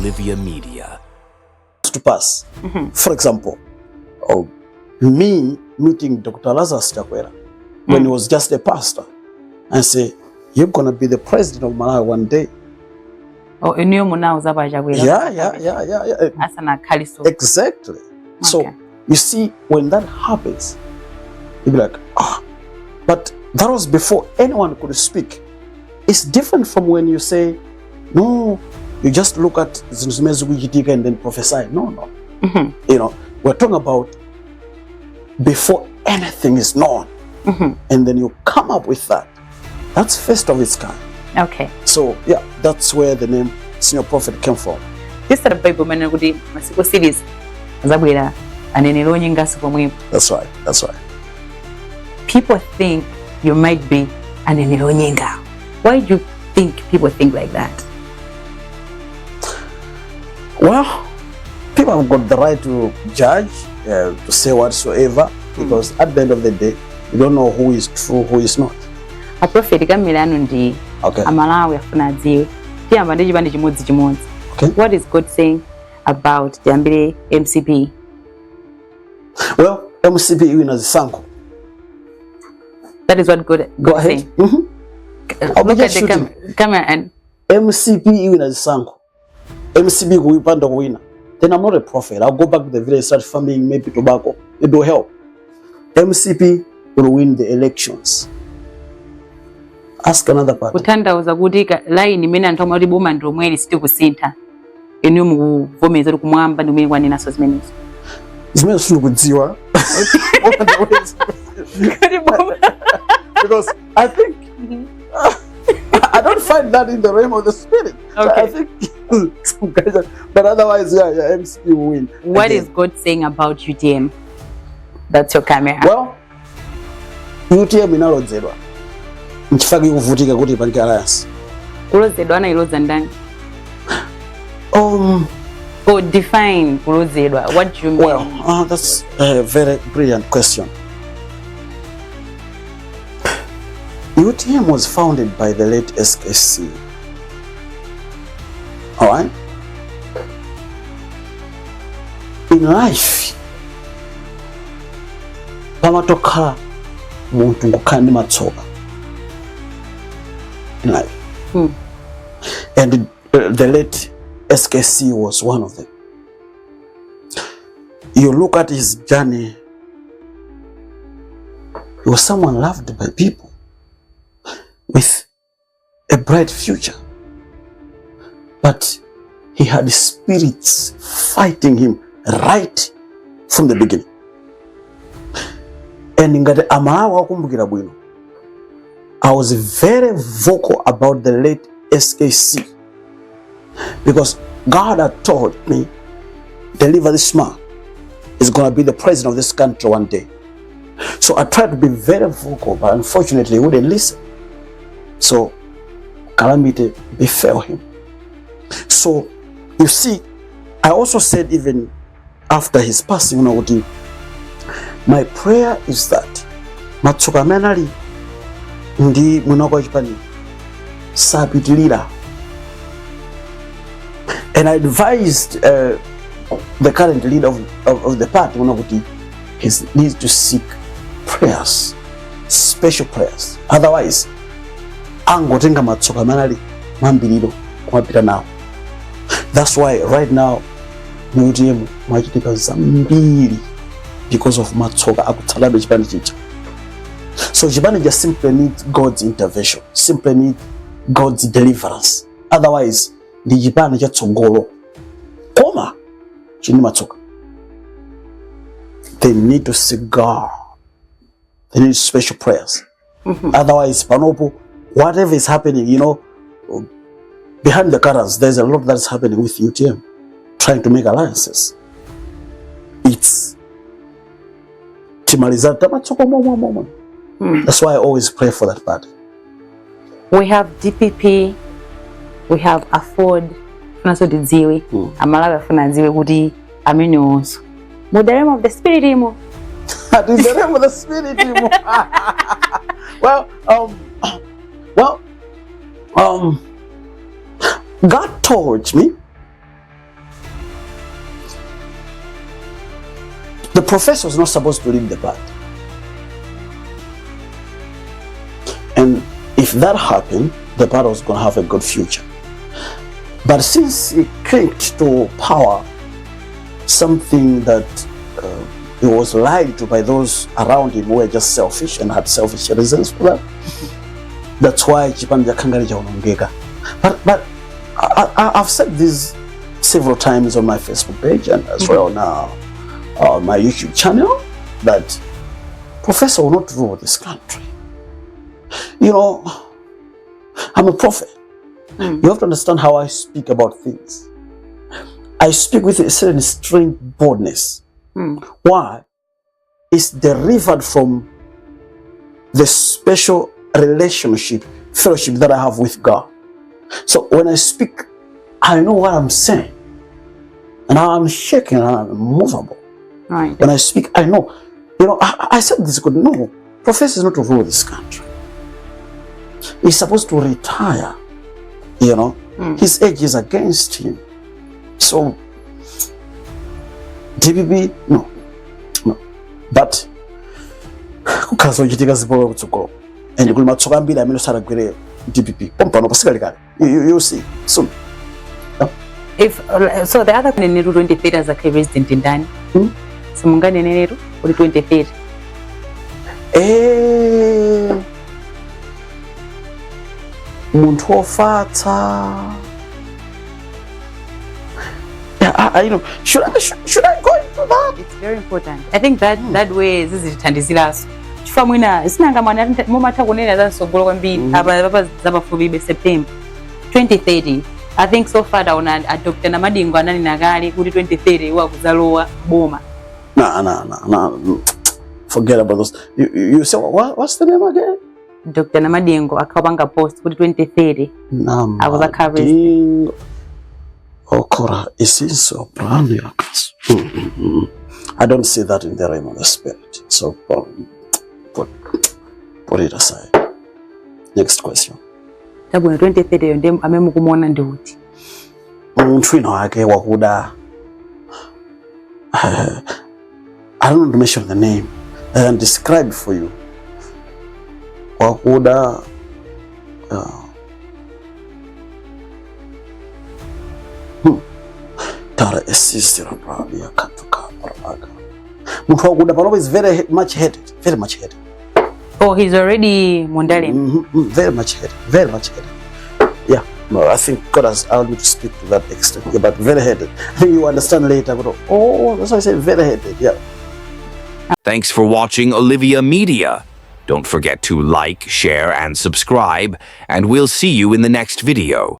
Olivia Media. To pass. For example, me meeting Dr. Lazarus Chakwera when he was just a pastor and say, you're going to be the president of Malawi one day. Oh, you knew now yeah. Exactly. Okay. So, you see, when that happens, you'll be like, but that was before anyone could speak. It's different from when you say, no, you just look at zimene and then prophesy. No. You know, we're talking about before anything is known. And then you come up with that. That's first of its kind. Okay. So, yeah, that's where the name Senior Prophet came from. This is the Bible man who series. Zawina and then That's right. That's right. People think you might be an enironyinga. Why do you think people think like that? Well, people have got the right to judge, to say whatsoever, because at the end of the day, you don't know who is true, who is not. A prophet okay. Okay. What is God saying about the MCP? Well, MCP is Zisankho. That is what God is saying. Look at the camera and MCP is Zisankho. MCP will win. Then I'm not a prophet. I'll go back to the village, start farming, maybe tobacco. It will help. MCP will win the elections. Ask another part. Utanda uzagudika line mena ntomali boma ndo mweli siti kusinta. Enu muvomeza kumwamba ndo mweli naso zimene. Zimene sulukudziwa. Because I think I don't find that in the realm of the spirit. Okay. I think some guys are, but otherwise, yeah, MCP will win. What is God saying about UTM? That's your camera. Well, UTM inalozedwa. Nchifaki kuvutika kuti ipanga alliance. Kulozedwa na iloza ndani? Define kulozedwa. What do you mean? Well, that's a very brilliant question. UTM was founded by the late SKC. Alright? In life, pamatoka muntu ngukandi matsoka. In life. And the late SKC was one of them. You look at his journey, he was someone loved by people with a bright future. But he had spirits fighting him right from the beginning. And ngati amawa kumbukira bwino, I was very vocal about the late SKC because God had told me, deliver this man. He's going to be the president of this country one day. So I tried to be very vocal, but unfortunately he wouldn't listen. So calamity befell him. So you see, I also said even after his passing, my prayer is that matsoka menali ndi munoko chipani sapitilira. And I advised the current leader of the party he needs to seek prayers, special prayers. Otherwise, angotenga matsoka menali mambiriro kumapita nawo. That's why right now UTM mwachitika zambiri because of matsoka akutsalabe chipani chicha. So chipani just simply needs God's intervention, simply need God's deliverance. Otherwise, the chipani chatsogolo koma chini matsoka. They need to seek God. They need special prayers. Otherwise, panopo, whatever is happening, behind the curtains, there's a lot that's happening with UTM, trying to make alliances. It's Timalizata. That's why I always pray for that party. We have DPP, we have Afford, Funaso Diziwe, Amalaga Funaziwe Gudi, Aminos. But the realm of the spirit, Imo. The realm of the spirit, Imo. God told me The professor was not supposed to lead the party. And if that happened, the party was going to have a good future. But since he clinged to power, something that he was lied to by those around him who were just selfish and had selfish reasons for that. That's why Chipanja Kangali Jaunongega. But I've said this several times on my Facebook page and as well now on my YouTube channel that Professor will not rule this country. You know, I'm a prophet. You have to understand how I speak about things. I speak with a certain strength, boldness. Why? It's derived from the special relationship, fellowship that I have with God. So when I speak, I know what I'm saying. And I'm shaking and I'm immovable. Right. When I speak, I know. You know, I said this good. No, Professor is not to rule this country. He's supposed to retire. You know, his age is against him. So, DPP, no. But, kukazo jitika zipowe kutsukolo. And kuli matsoka mbili amino sara kwere DPP. Pompano pasikalika. You see soon. If so, the other one in 2030 as a resident in Dani. Simungane neneru uri 2030. Muntu ofata. Yeah, you know, should I go into that? It's very important. I think that way this is tandiziraso. Chifamwina sinanga mwana momata kunena zansogolo kwambiri aba zabafubi September 2030. I think so far down Dr Namadingo anani nagali kuti 2030 wakuzalowa boma. No. Forget about those. You say what's the name again? Dr Namadingo akabanga post kuti 2030. Namadingo. Okora is so brand new. I don't see that in the realm of the spirit. So put it aside. Next question. Tabu 2030 ndem amemukumona ndiuti. Muntu wake wakuda. I don't want to mention the name. I can describe for you. Wakuda. Tara assisted probably a katuka paraga. Muntu wakuda Paloba is very much headed. Very much headed. Oh, he's already Mondali. Very much headed. Very much headed. Yeah. No, I think God has allowed me to speak to that extent. Yeah, but very headed. I think you understand later. But oh, that's why I say very headed. Yeah. Thanks for watching Olivia Media. Don't forget to like, share, and subscribe, and we'll see you in the next video.